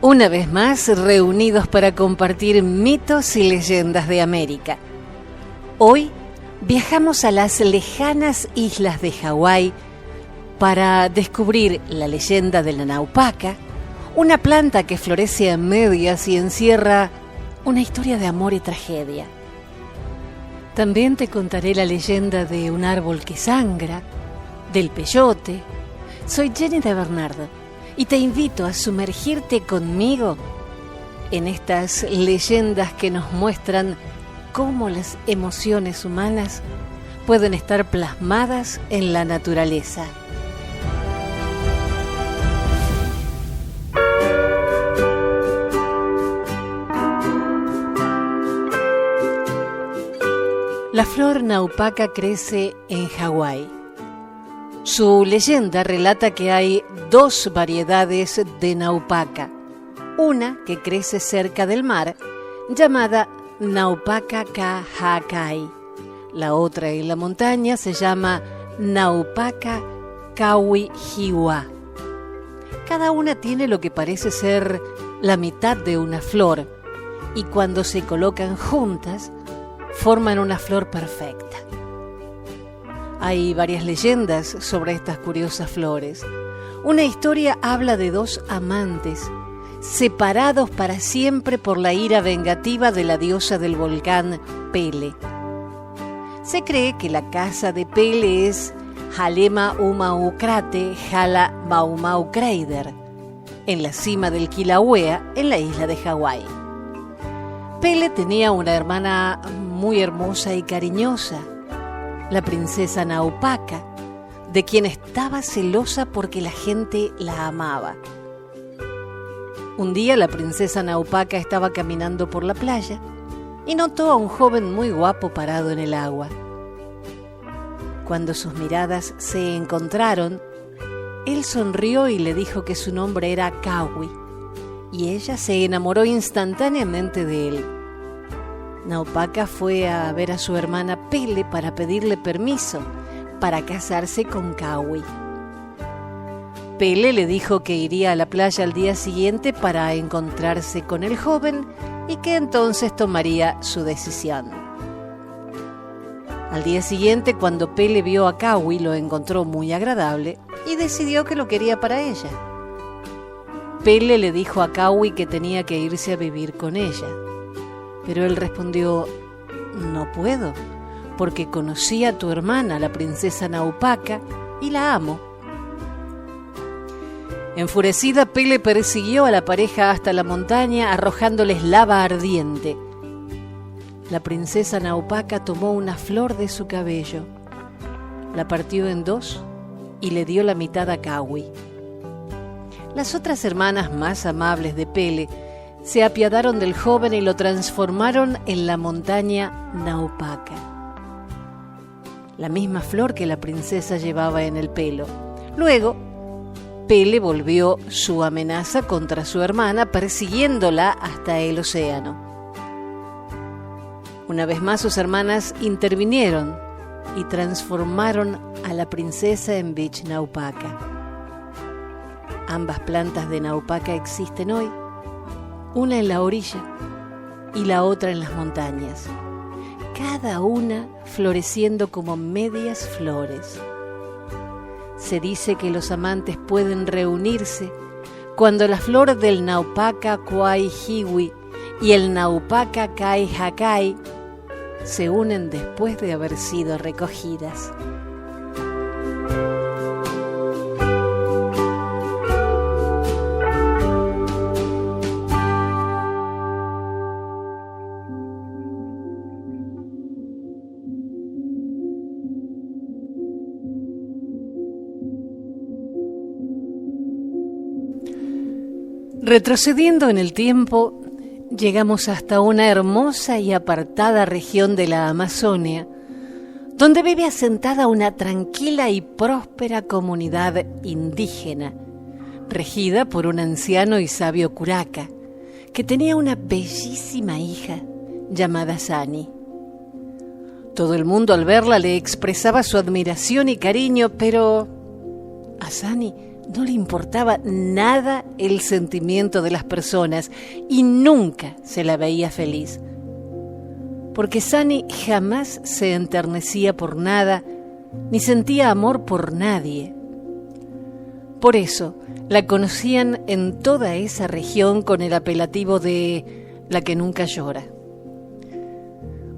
Una vez más, reunidos para compartir mitos y leyendas de América. Hoy viajamos a las lejanas islas de Hawái para descubrir la leyenda de la naupaca, una planta que florece a medias y encierra una historia de amor y tragedia. También te contaré la leyenda de un árbol que sangra, del peyote. Soy Jenny de Bernardo y te invito a sumergirte conmigo en estas leyendas que nos muestran cómo las emociones humanas pueden estar plasmadas en la naturaleza. La flor naupaca crece en Hawái. Su leyenda relata que hay dos variedades de naupaca. Una que crece cerca del mar, llamada Naupaca Kahakai. La otra en la montaña se llama Naupaca Kawihiwa. Cada una tiene lo que parece ser la mitad de una flor, y cuando se colocan juntas, forman una flor perfecta. Hay varias leyendas sobre estas curiosas flores. Una historia habla de dos amantes separados para siempre por la ira vengativa de la diosa del volcán Pele. Se cree que la casa de Pele es Halema Umaukrate Hala Maumau Crater, en la cima del Kilauea, en la isla de Hawái. Pele tenía una hermana muy hermosa y cariñosa, la princesa Naupaca, de quien estaba celosa porque la gente la amaba. Un día la princesa Naupaca estaba caminando por la playa y notó a un joven muy guapo parado en el agua. Cuando sus miradas se encontraron, él sonrió y le dijo que su nombre era Kawi, y ella se enamoró instantáneamente de él. Naupaca fue a ver a su hermana Pele para pedirle permiso para casarse con Kawi. Pele le dijo que iría a la playa al día siguiente para encontrarse con el joven y que entonces tomaría su decisión. Al día siguiente, cuando Pele vio a Kawi, lo encontró muy agradable y decidió que lo quería para ella. Pele le dijo a Kawi que tenía que irse a vivir con ella. Pero él respondió: no puedo, porque conocí a tu hermana, la princesa Naupaca, y la amo. Enfurecida, Pele persiguió a la pareja hasta la montaña, arrojándoles lava ardiente. La princesa Naupaca tomó una flor de su cabello, la partió en dos y le dio la mitad a Kawi. Las otras hermanas más amables de Pele se apiadaron del joven y lo transformaron en la montaña Naupaca, la misma flor que la princesa llevaba en el pelo. Luego, Pele volvió su amenaza contra su hermana, persiguiéndola hasta el océano. Una vez más sus hermanas intervinieron y transformaron a la princesa en Beach Naupaca. Ambas plantas de Naupaca existen hoy, una en la orilla y la otra en las montañas, cada una floreciendo como medias flores. Se dice que los amantes pueden reunirse cuando la flor del Naupaca Kawihiwi y el Naupaca Kahakai se unen después de haber sido recogidas. Retrocediendo en el tiempo, llegamos hasta una hermosa y apartada región de la Amazonia, donde vive asentada una tranquila y próspera comunidad indígena, regida por un anciano y sabio curaca, que tenía una bellísima hija llamada Sani. Todo el mundo al verla le expresaba su admiración y cariño, pero a Sani No le importaba nada el sentimiento de las personas y nunca se la veía feliz. Porque Sani jamás se enternecía por nada, ni sentía amor por nadie. Por eso la conocían en toda esa región con el apelativo de la que nunca llora.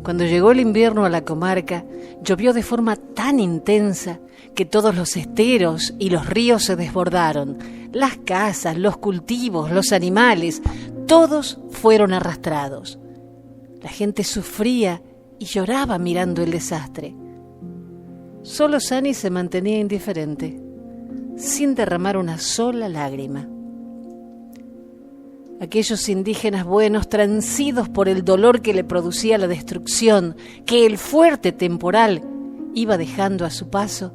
Cuando llegó el invierno a la comarca, llovió de forma tan intensa que todos los esteros y los ríos se desbordaron. Las casas, los cultivos, los animales, todos fueron arrastrados. La gente sufría y lloraba mirando el desastre. Solo Sani se mantenía indiferente, sin derramar una sola lágrima. Aquellos indígenas buenos, transidos por el dolor que le producía la destrucción, que el fuerte temporal iba dejando a su paso,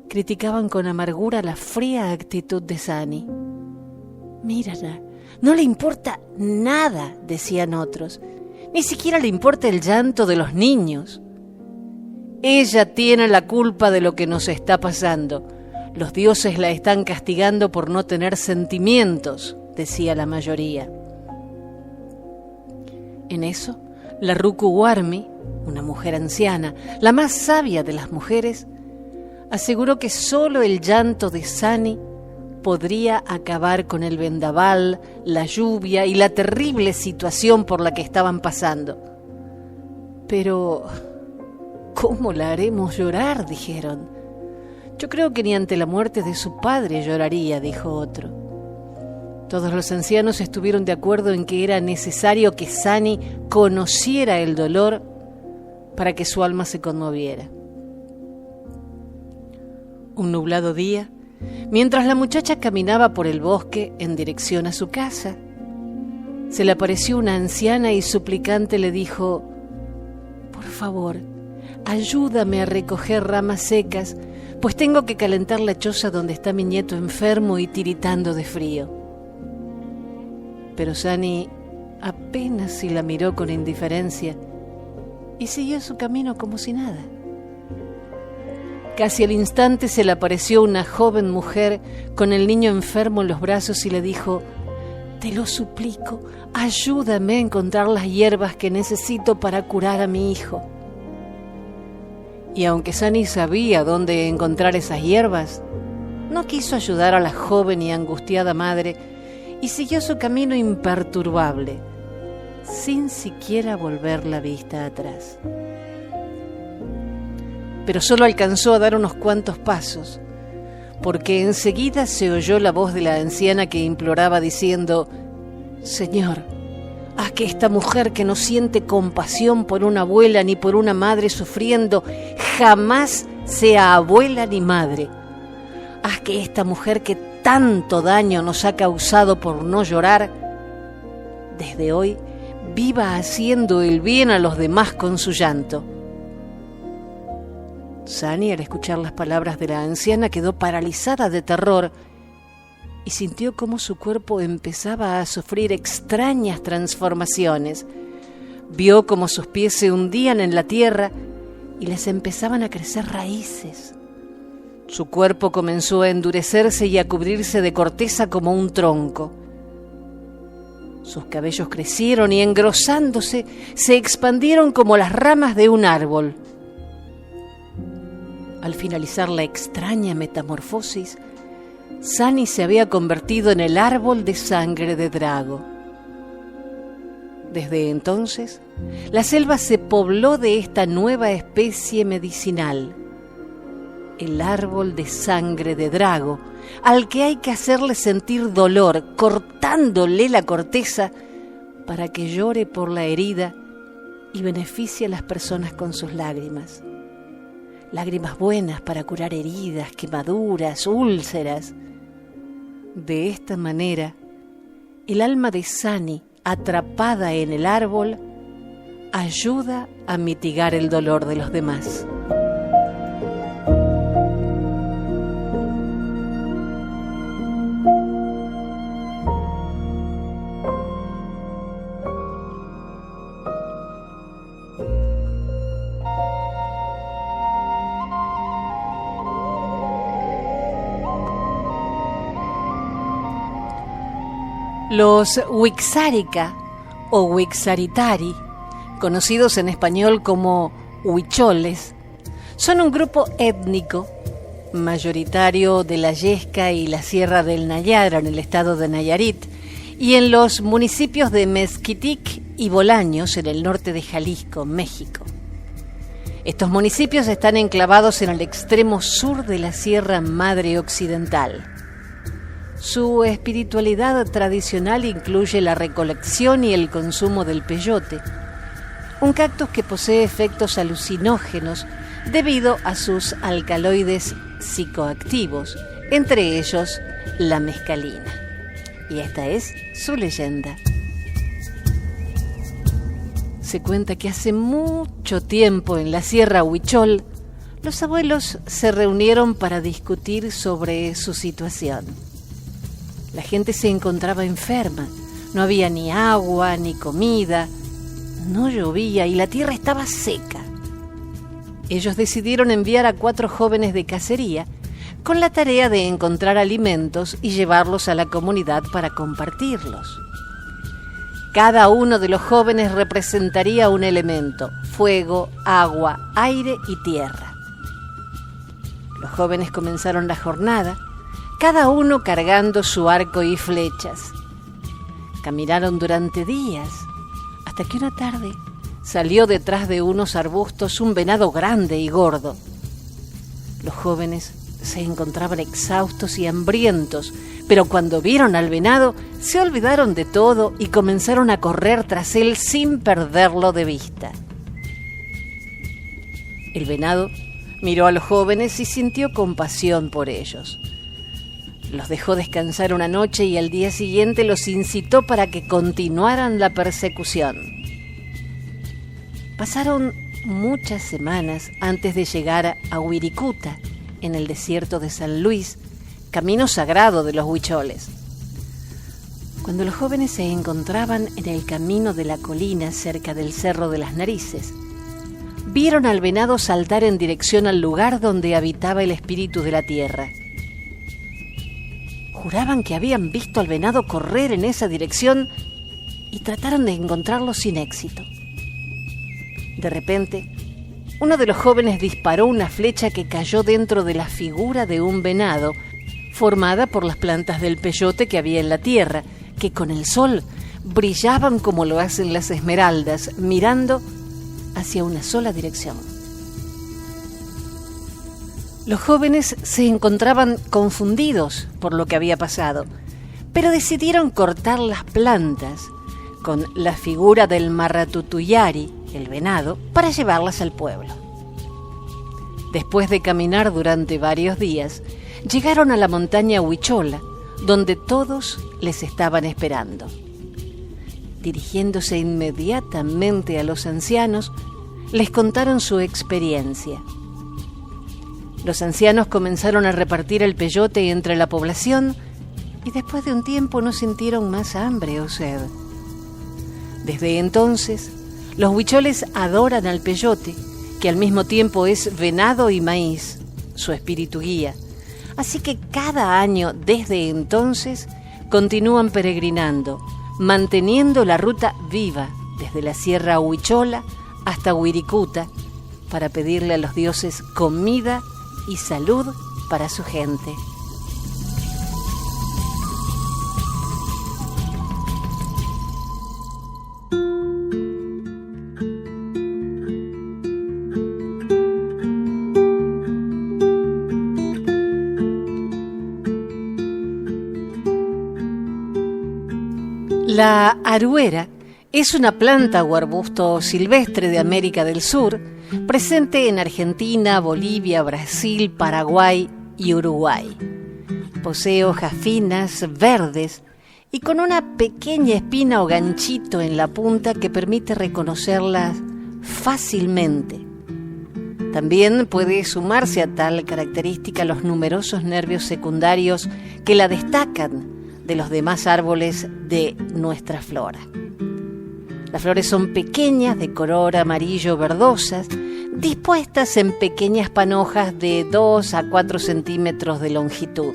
criticaban con amargura la fría actitud de Sani. «Mírala, no le importa nada», decían otros. «Ni siquiera le importa el llanto de los niños. Ella tiene la culpa de lo que nos está pasando. Los dioses la están castigando por no tener sentimientos», decía la mayoría. En eso, la Ruku Warmi, una mujer anciana, la más sabia de las mujeres, aseguró que solo el llanto de Sani podría acabar con el vendaval, la lluvia y la terrible situación por la que estaban pasando. «Pero, ¿cómo la haremos llorar?», dijeron. «Yo creo que ni ante la muerte de su padre lloraría», dijo otro. Todos los ancianos estuvieron de acuerdo en que era necesario que Sani conociera el dolor para que su alma se conmoviera. Un nublado día, mientras la muchacha caminaba por el bosque en dirección a su casa, se le apareció una anciana y suplicante le dijo: «Por favor, ayúdame a recoger ramas secas, pues tengo que calentar la choza donde está mi nieto enfermo y tiritando de frío». Pero Sani apenas si la miró con indiferencia y siguió su camino como si nada. Casi al instante se le apareció una joven mujer con el niño enfermo en los brazos y le dijo: «Te lo suplico, ayúdame a encontrar las hierbas que necesito para curar a mi hijo». Y aunque Sani sabía dónde encontrar esas hierbas, no quiso ayudar a la joven y angustiada madre y siguió su camino imperturbable, sin siquiera volver la vista atrás. Pero solo alcanzó a dar unos cuantos pasos, porque enseguida se oyó la voz de la anciana que imploraba diciendo: «Señor, haz que esta mujer que no siente compasión por una abuela ni por una madre sufriendo, jamás sea abuela ni madre. Haz que esta mujer que tanto daño nos ha causado por no llorar, desde hoy viva haciendo el bien a los demás con su llanto». Sani, al escuchar las palabras de la anciana, quedó paralizada de terror y sintió cómo su cuerpo empezaba a sufrir extrañas transformaciones. Vio cómo sus pies se hundían en la tierra y les empezaban a crecer raíces. Su cuerpo comenzó a endurecerse y a cubrirse de corteza como un tronco. Sus cabellos crecieron y, engrosándose, se expandieron como las ramas de un árbol. Al finalizar la extraña metamorfosis, Sani se había convertido en el árbol de sangre de Drago. Desde entonces, la selva se pobló de esta nueva especie medicinal, el árbol de sangre de Drago, al que hay que hacerle sentir dolor, cortándole la corteza para que llore por la herida y beneficie a las personas con sus lágrimas. Lágrimas buenas para curar heridas, quemaduras, úlceras. De esta manera, el alma de Sani, atrapada en el árbol, ayuda a mitigar el dolor de los demás. Los Wixárika o Wixaritari, conocidos en español como huicholes, son un grupo étnico mayoritario de la Yesca y la Sierra del Nayara en el estado de Nayarit y en los municipios de Mezquitic y Bolaños en el norte de Jalisco, México. Estos municipios están enclavados en el extremo sur de la Sierra Madre Occidental. Su espiritualidad tradicional incluye la recolección y el consumo del peyote, un cactus que posee efectos alucinógenos debido a sus alcaloides psicoactivos, entre ellos la mescalina. Y esta es su leyenda. Se cuenta que hace mucho tiempo en la Sierra Huichol, los abuelos se reunieron para discutir sobre su situación. La gente se encontraba enferma, no había ni agua ni comida, no llovía y la tierra estaba seca. Ellos decidieron enviar a 4 jóvenes de cacería con la tarea de encontrar alimentos y llevarlos a la comunidad para compartirlos. Cada uno de los jóvenes representaría un elemento: fuego, agua, aire y tierra. Los jóvenes comenzaron la jornada, cada uno cargando su arco y flechas. Caminaron durante días, hasta que una tarde salió detrás de unos arbustos un venado grande y gordo. Los jóvenes se encontraban exhaustos y hambrientos, pero cuando vieron al venado se olvidaron de todo y comenzaron a correr tras él sin perderlo de vista. El venado miró a los jóvenes y sintió compasión por ellos. Los dejó descansar una noche y al día siguiente los incitó para que continuaran la persecución. Pasaron muchas semanas antes de llegar a Wirikuta, en el desierto de San Luis, camino sagrado de los huicholes. Cuando los jóvenes se encontraban en el camino de la colina cerca del Cerro de las Narices, vieron al venado saltar en dirección al lugar donde habitaba el espíritu de la tierra. Juraban que habían visto al venado correr en esa dirección y trataron de encontrarlo sin éxito. De repente, uno de los jóvenes disparó una flecha que cayó dentro de la figura de un venado, formada por las plantas del peyote que había en la tierra, que con el sol brillaban como lo hacen las esmeraldas, mirando hacia una sola dirección. Los jóvenes se encontraban confundidos por lo que había pasado, pero decidieron cortar las plantas con la figura del Marratutuyari, el venado, para llevarlas al pueblo. Después de caminar durante varios días, llegaron a la montaña Huichola, donde todos les estaban esperando. Dirigiéndose inmediatamente a los ancianos, les contaron su experiencia. Los ancianos comenzaron a repartir el peyote entre la población y después de un tiempo no sintieron más hambre o sed. Desde entonces, los huicholes adoran al peyote, que al mismo tiempo es venado y maíz, su espíritu guía. Así que cada año desde entonces continúan peregrinando, manteniendo la ruta viva desde la Sierra Huichola hasta Wirikuta para pedirle a los dioses comida y salud para su gente. La aruera es una planta o arbusto silvestre de América del Sur, presente en Argentina, Bolivia, Brasil, Paraguay y Uruguay. Posee hojas finas, verdes y con una pequeña espina o ganchito en la punta que permite reconocerlas fácilmente. También puede sumarse a tal característica los numerosos nervios secundarios que la destacan de los demás árboles de nuestra flora. Las flores son pequeñas, de color amarillo verdosas, dispuestas en pequeñas panojas de 2 a 4 centímetros de longitud.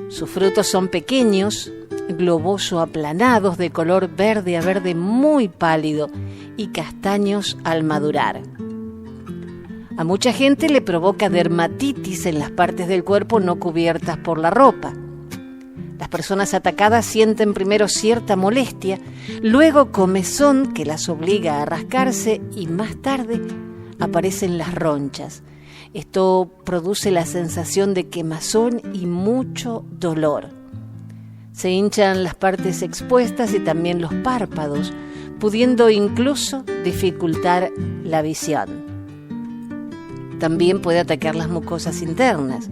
Sus frutos son pequeños, globoso aplanados de color verde a verde muy pálido y castaños al madurar. A mucha gente le provoca dermatitis en las partes del cuerpo no cubiertas por la ropa. Las personas atacadas sienten primero cierta molestia, luego comezón que las obliga a rascarse y más tarde aparecen las ronchas. Esto produce la sensación de quemazón y mucho dolor. Se hinchan las partes expuestas y también los párpados, pudiendo incluso dificultar la visión. También puede atacar las mucosas internas.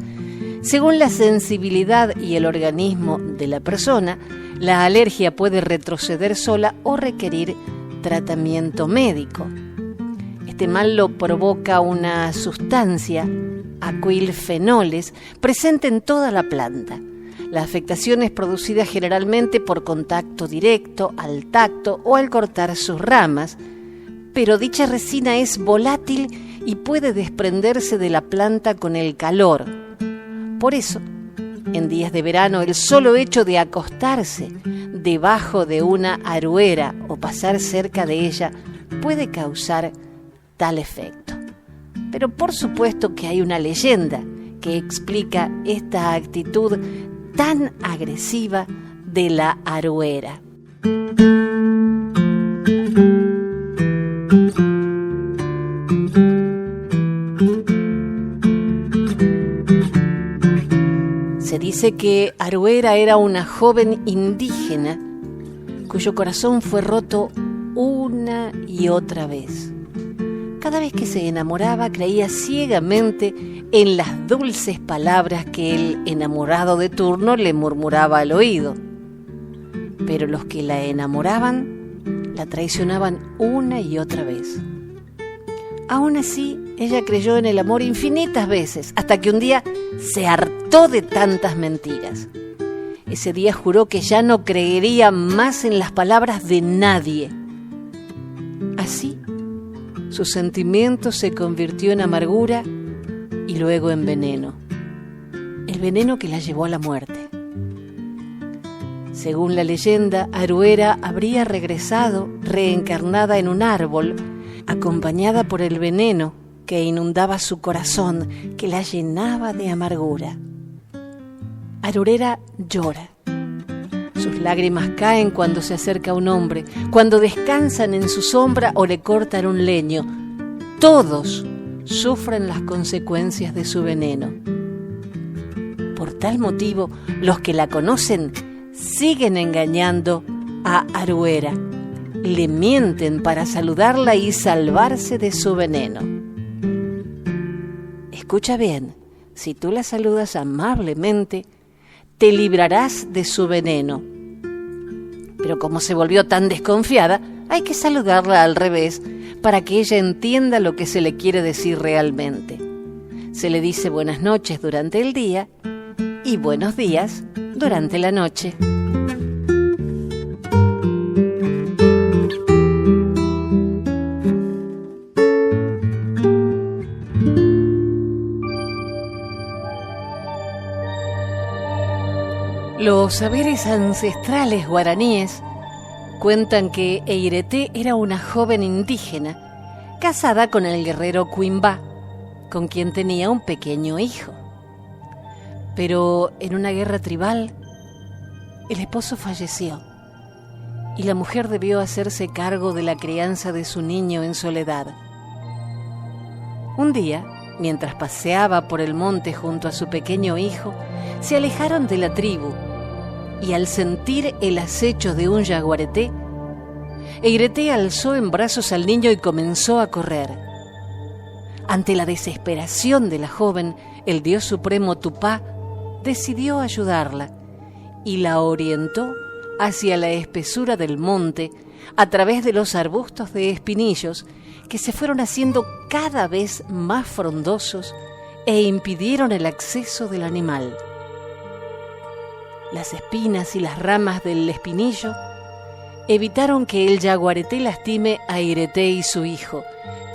Según la sensibilidad y el organismo de la persona, la alergia puede retroceder sola o requerir tratamiento médico. Este mal lo provoca una sustancia, aquilfenoles, presente en toda la planta. La afectación es producida generalmente por contacto directo, al tacto o al cortar sus ramas, pero dicha resina es volátil y puede desprenderse de la planta con el calor. Por eso, en días de verano, el solo hecho de acostarse debajo de una aruera o pasar cerca de ella puede causar tal efecto. Pero por supuesto que hay una leyenda que explica esta actitud tan agresiva de la aruera. Se dice que Aruera era una joven indígena cuyo corazón fue roto una y otra vez. Cada vez que se enamoraba creía ciegamente en las dulces palabras que el enamorado de turno le murmuraba al oído. Pero los que la enamoraban la traicionaban una y otra vez. Aún así, ella creyó en el amor infinitas veces, hasta que un día se hartó de tantas mentiras. Ese día juró que ya no creería más en las palabras de nadie. Así, su sentimiento se convirtió en amargura y luego en veneno. El veneno que la llevó a la muerte. Según la leyenda, Aruera habría regresado reencarnada en un árbol, acompañada por el veneno que inundaba su corazón, que la llenaba de amargura. Aruera llora. Sus lágrimas caen cuando se acerca a un hombre, cuando descansan en su sombra o le cortan un leño. Todos sufren las consecuencias de su veneno. Por tal motivo, los que la conocen siguen engañando a Aruera. Le mienten para saludarla y salvarse de su veneno. Escucha bien, si tú la saludas amablemente, te librarás de su veneno. Pero como se volvió tan desconfiada, hay que saludarla al revés para que ella entienda lo que se le quiere decir realmente. Se le dice buenas noches durante el día y buenos días durante la noche. Los saberes ancestrales guaraníes cuentan que Eireté era una joven indígena casada con el guerrero Cuimbá, con quien tenía un pequeño hijo. Pero en una guerra tribal, el esposo falleció y la mujer debió hacerse cargo de la crianza de su niño en soledad. Un día, mientras paseaba por el monte junto a su pequeño hijo, se alejaron de la tribu y al sentir el acecho de un yaguareté, Eireté alzó en brazos al niño y comenzó a correr. Ante la desesperación de la joven, el dios supremo Tupá decidió ayudarla y la orientó hacia la espesura del monte a través de los arbustos de espinillos que se fueron haciendo cada vez más frondosos e impidieron el acceso del animal. Las espinas y las ramas del espinillo evitaron que el yaguareté lastime a Eireté y su hijo,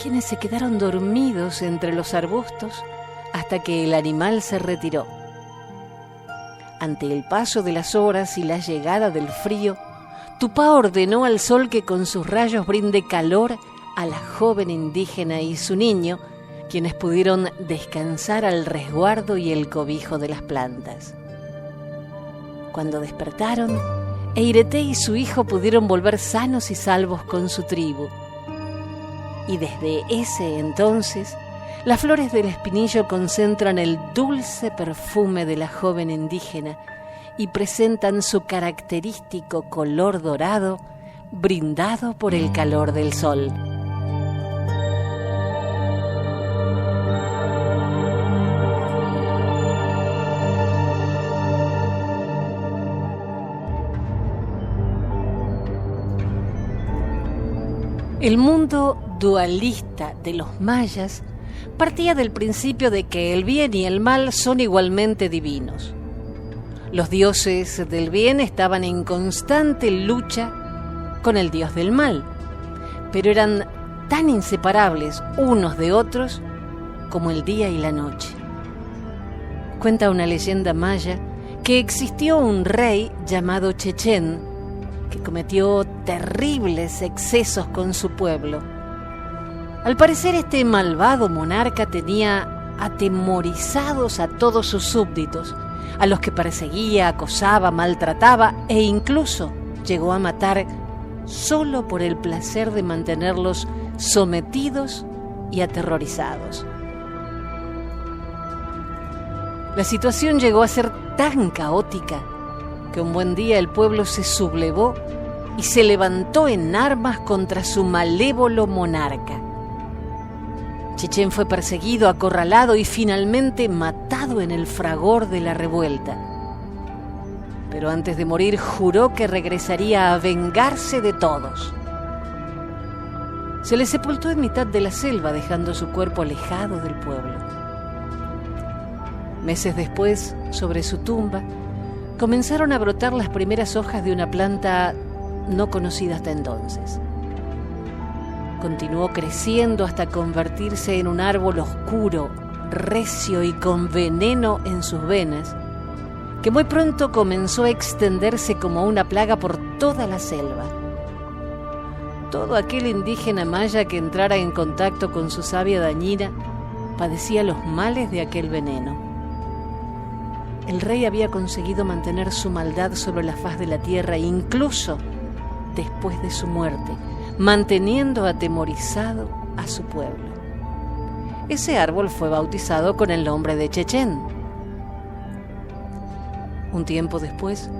quienes se quedaron dormidos entre los arbustos hasta que el animal se retiró. ante el paso de las horas y la llegada del frío, Tupá ordenó al sol que con sus rayos brinde calor a la joven indígena y su niño, quienes pudieron descansar al resguardo y el cobijo de las plantas. Cuando despertaron, Eireté y su hijo pudieron volver sanos y salvos con su tribu. Y desde ese entonces, las flores del espinillo concentran el dulce perfume de la joven indígena y presentan su característico color dorado, brindado por el calor del sol. El mundo dualista de los mayas partía del principio de que el bien y el mal son igualmente divinos. Los dioses del bien estaban en constante lucha con el dios del mal, pero eran tan inseparables unos de otros como el día y la noche. Cuenta una leyenda maya que existió un rey llamado Chechén que cometió terribles excesos con su pueblo. Al parecer, este malvado monarca tenía atemorizados a todos sus súbditos, a los que perseguía, acosaba, maltrataba e incluso llegó a matar solo por el placer de mantenerlos sometidos y aterrorizados. La situación llegó a ser tan caótica que un buen día el pueblo se sublevó y se levantó en armas contra su malévolo monarca. Chechén fue perseguido, acorralado y finalmente matado en el fragor de la revuelta. Pero antes de morir juró que regresaría a vengarse de todos. Se le sepultó en mitad de la selva, dejando su cuerpo alejado del pueblo. Meses después, sobre su tumba, comenzaron a brotar las primeras hojas de una planta no conocida hasta entonces. Continuó creciendo hasta convertirse en un árbol oscuro, recio y con veneno en sus venas, que muy pronto comenzó a extenderse como una plaga por toda la selva. Todo aquel indígena maya que entrara en contacto con su savia dañina padecía los males de aquel veneno. El rey había conseguido mantener su maldad sobre la faz de la tierra, incluso después de su muerte, manteniendo atemorizado a su pueblo. Ese árbol fue bautizado con el nombre de Chechén. Un tiempo después,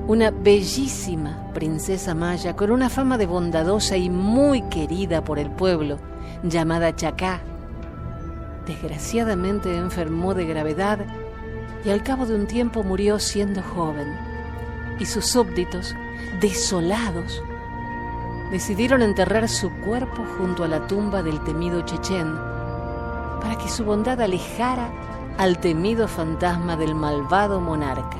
una bellísima princesa maya con una fama de bondadosa y muy querida por el pueblo, llamada Chacá, desgraciadamente enfermó de gravedad y al cabo de un tiempo murió siendo joven, y sus súbditos, desolados, decidieron enterrar su cuerpo junto a la tumba del temido Chechén para que su bondad alejara al temido fantasma del malvado monarca.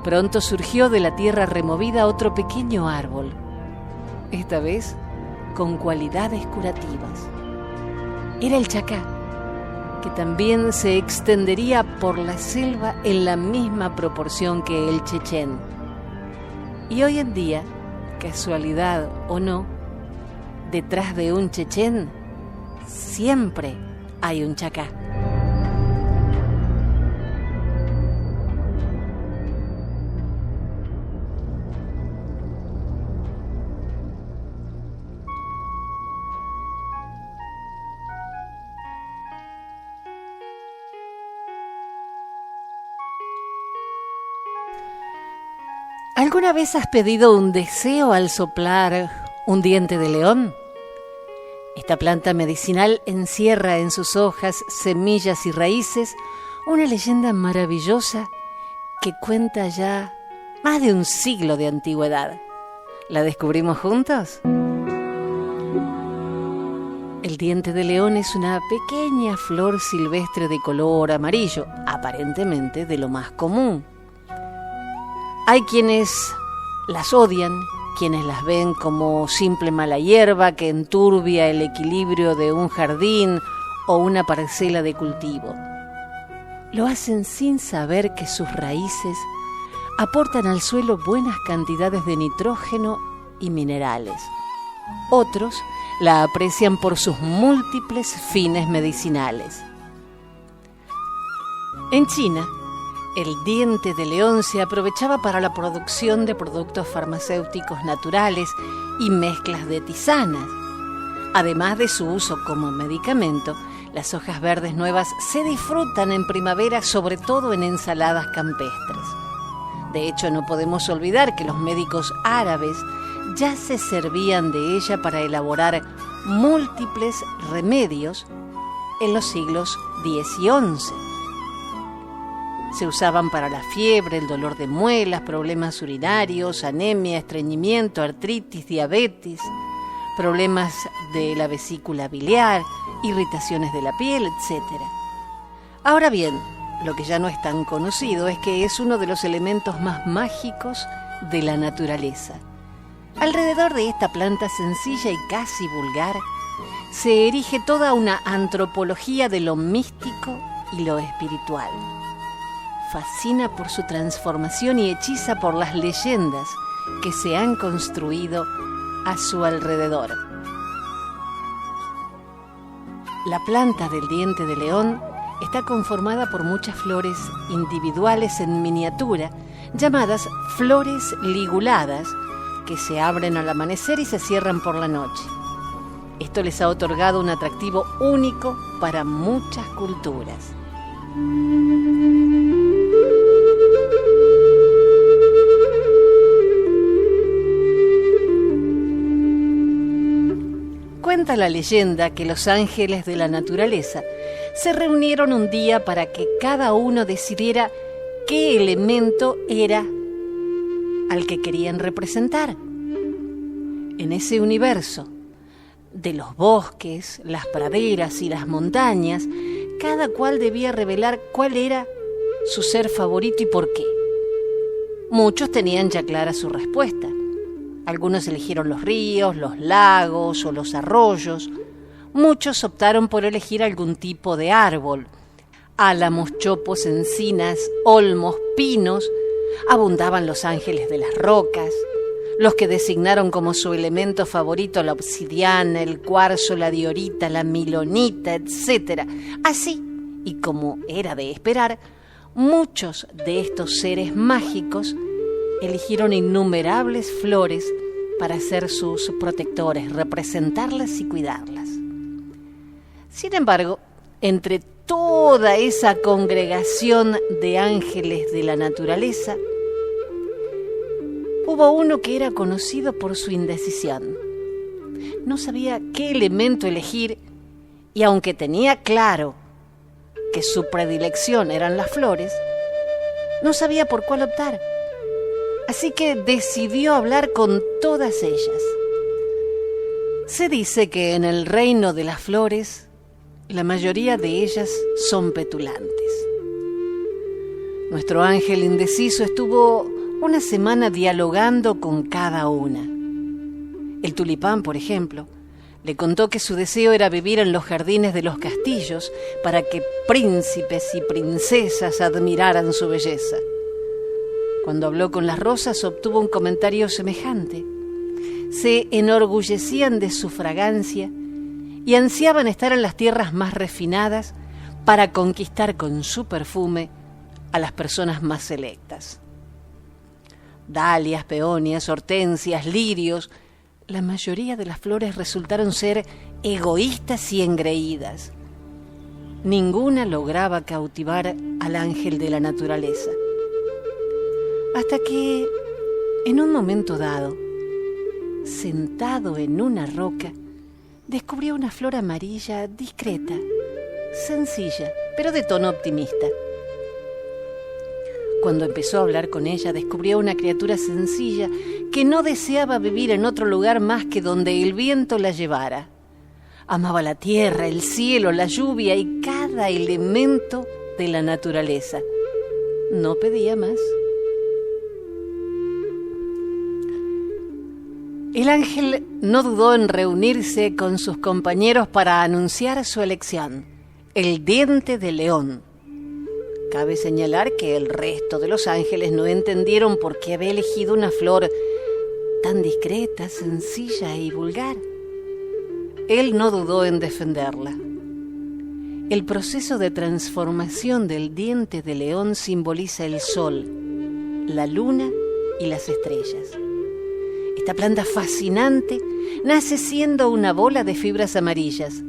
Pronto surgió de la tierra removida otro pequeño árbol, esta vez con cualidades curativas. Era el Chacá, que también se extendería por la selva en la misma proporción que el Chechén. Y hoy en día, casualidad o no, detrás de un Chechén siempre hay un Chacá. ¿Alguna vez has pedido un deseo al soplar un diente de león? Esta planta medicinal encierra en sus hojas, semillas y raíces una leyenda maravillosa que cuenta ya más de un siglo de antigüedad. ¿La descubrimos juntos? El diente de león es una pequeña flor silvestre de color amarillo, aparentemente de lo más común. Hay quienes las odian, quienes las ven como simple mala hierba que enturbia el equilibrio de un jardín o una parcela de cultivo. lo hacen sin saber que sus raíces aportan al suelo buenas cantidades de nitrógeno y minerales. Otros la aprecian por sus múltiples fines medicinales. En China, el diente de león se aprovechaba para la producción de productos farmacéuticos naturales y mezclas de tisanas. Además de su uso como medicamento, las hojas verdes nuevas se disfrutan en primavera, sobre todo en ensaladas campestres. De hecho, no podemos olvidar que los médicos árabes ya se servían de ella para elaborar múltiples remedios en los siglos X y XI. Se usaban para la fiebre, el dolor de muelas, problemas urinarios, anemia, estreñimiento, artritis, diabetes, problemas de la vesícula biliar, irritaciones de la piel, etc. Ahora bien, lo que ya no es tan conocido es que es uno de los elementos más mágicos de la naturaleza. Alrededor de esta planta sencilla y casi vulgar, se erige toda una antropología de lo místico y lo espiritual. Fascina por su transformación y hechiza por las leyendas que se han construido a su alrededor. La planta del diente de león está conformada por muchas flores individuales en miniatura, llamadas flores liguladas, que se abren al amanecer y se cierran por la noche. Esto les ha otorgado un atractivo único para muchas culturas. Cuenta la leyenda que los ángeles de la naturaleza se reunieron un día para que cada uno decidiera qué elemento era al que querían representar. En ese universo de los bosques, las praderas y las montañas, cada cual debía revelar cuál era su ser favorito y por qué. Muchos tenían ya clara su respuesta. Algunos eligieron los ríos, los lagos o los arroyos. Muchos optaron por elegir algún tipo de árbol. Álamos, chopos, encinas, olmos, pinos. Abundaban los ángeles de las rocas, los que designaron como su elemento favorito la obsidiana, el cuarzo, la diorita, la milonita, etc. Así, y como era de esperar, muchos de estos seres mágicos eligieron innumerables flores para ser sus protectores, representarlas y cuidarlas. Sin embargo, entre toda esa congregación de ángeles de la naturaleza, hubo uno que era conocido por su indecisión. No sabía qué elemento elegir y aunque tenía claro que su predilección eran las flores, no sabía por cuál optar. Así que decidió hablar con todas ellas. Se dice que en el reino de las flores, la mayoría de ellas son petulantes. Nuestro ángel indeciso estuvo una semana dialogando con cada una. El tulipán, por ejemplo, le contó que su deseo era vivir en los jardines de los castillos para que príncipes y princesas admiraran su belleza. Cuando habló con las rosas, obtuvo un comentario semejante. Se enorgullecían de su fragancia y ansiaban estar en las tierras más refinadas para conquistar con su perfume a las personas más selectas. Dalias, peonias, hortensias, lirios, la mayoría de las flores resultaron ser egoístas y engreídas. Ninguna lograba cautivar al ángel de la naturaleza. Hasta que, en un momento dado, sentado en una roca, descubrió una flor amarilla discreta, sencilla, pero de tono optimista. Cuando empezó a hablar con ella, descubrió una criatura sencilla que no deseaba vivir en otro lugar más que donde el viento la llevara. Amaba la tierra, el cielo, la lluvia y cada elemento de la naturaleza. No pedía más. El ángel no dudó en reunirse con sus compañeros para anunciar su elección, el diente de león. Cabe señalar que el resto de los ángeles no entendieron por qué había elegido una flor tan discreta, sencilla y vulgar. Él no dudó en defenderla. El proceso de transformación del diente de león simboliza el sol, la luna y las estrellas. Esta planta fascinante nace siendo una bola de fibras amarillas,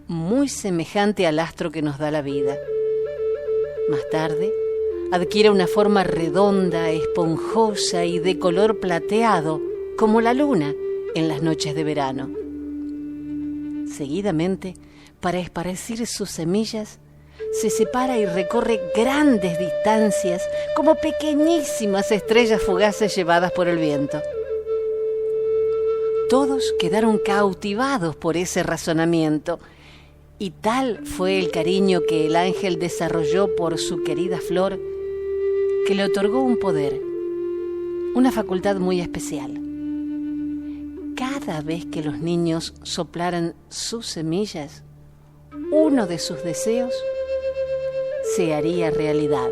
muy semejante al astro que nos da la vida. Más tarde, adquiere una forma redonda, esponjosa y de color plateado, como la luna en las noches de verano. Seguidamente, para esparcir sus semillas, se separa y recorre grandes distancias como pequeñísimas estrellas fugaces llevadas por el viento. Todos quedaron cautivados por ese razonamiento, y tal fue el cariño que el ángel desarrolló por su querida flor, que le otorgó un poder, una facultad muy especial. Cada vez que los niños soplaran sus semillas, uno de sus deseos se haría realidad.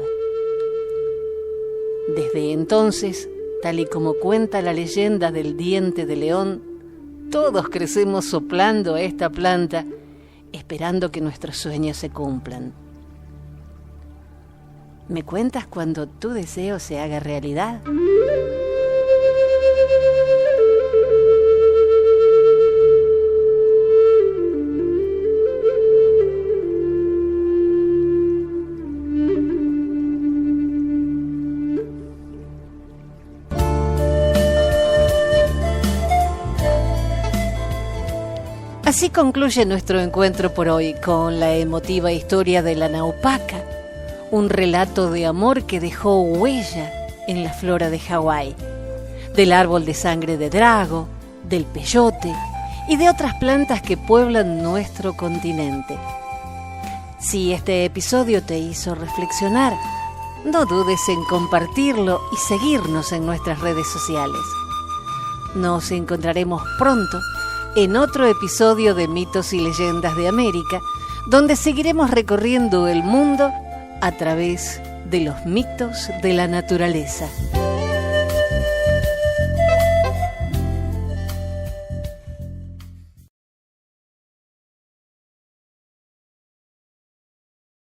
Desde entonces, tal y como cuenta la leyenda del diente de león, todos crecemos soplando a esta planta, esperando que nuestros sueños se cumplan. ¿Me cuentas cuando tu deseo se haga realidad? Así concluye nuestro encuentro por hoy con la emotiva historia de la naupaca, un relato de amor que dejó huella en la flora de Hawái, del árbol de sangre de drago, del peyote y de otras plantas que pueblan nuestro continente. Si este episodio te hizo reflexionar, no dudes en compartirlo y seguirnos en nuestras redes sociales. Nos encontraremos pronto en otro episodio de Mitos y Leyendas de América, donde seguiremos recorriendo el mundo a través de los mitos de la naturaleza.